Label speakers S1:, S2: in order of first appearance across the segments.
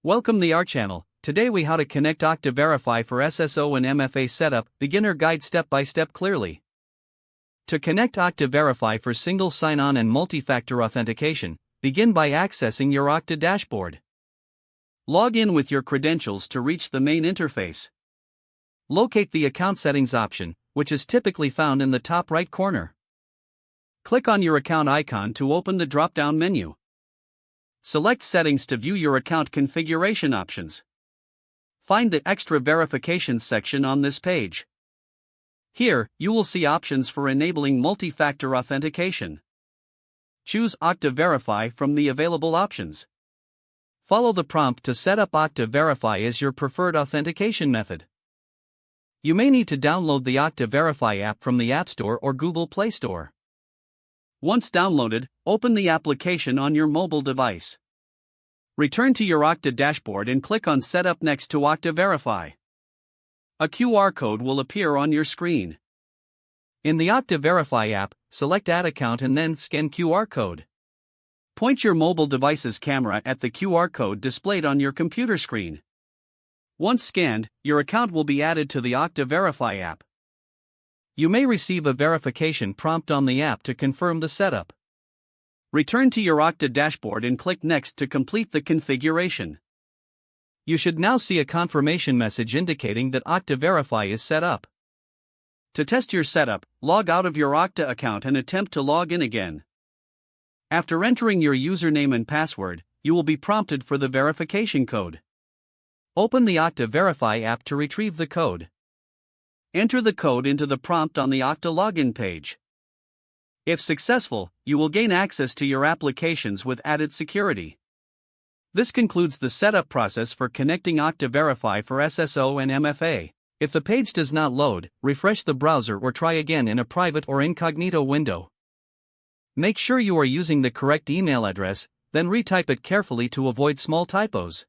S1: Welcome to our channel. Today we how to connect Okta Verify for SSO and MFA setup, beginner guide step by step clearly. To connect Okta Verify for single sign-on and multi-factor authentication, begin by accessing your Okta dashboard. Log in with your credentials to reach the main interface. Locate the account settings option, which is typically found in the top right corner. Click on your account icon to open the drop-down menu. Select Settings to view your account configuration options. Find the Extra Verifications section on this page. Here, you will see options for enabling multi-factor authentication. Choose Okta Verify from the available options. Follow the prompt to set up Okta Verify as your preferred authentication method. You may need to download the Okta Verify app from the App Store or Google Play Store. Once downloaded, open the application on your mobile device. Return to your Okta dashboard and click on Setup next to Okta Verify. A QR code will appear on your screen. In the Okta Verify app, select Add Account and then scan QR code. Point your mobile device's camera at the QR code displayed on your computer screen. Once scanned, your account will be added to the Okta Verify app. You may receive a verification prompt on the app to confirm the setup. Return to your Okta dashboard and click Next to complete the configuration. You should now see a confirmation message indicating that Okta Verify is set up. To test your setup, log out of your Okta account and attempt to log in again. After entering your username and password, you will be prompted for the verification code. Open the Okta Verify app to retrieve the code. Enter the code into the prompt on the Okta login page. If successful, you will gain access to your applications with added security. This concludes the setup process for connecting Okta Verify for SSO and MFA. If the page does not load, refresh the browser or try again in a private or incognito window. Make sure you are using the correct email address, then retype it carefully to avoid small typos.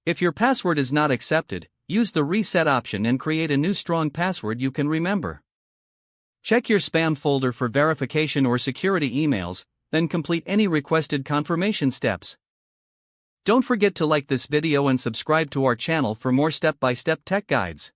S1: If your password is not accepted, use the reset option and create a new strong password you can remember. Check your spam folder for verification or security emails, then complete any requested confirmation steps. Don't forget to like this video and subscribe to our channel for more step-by-step tech guides.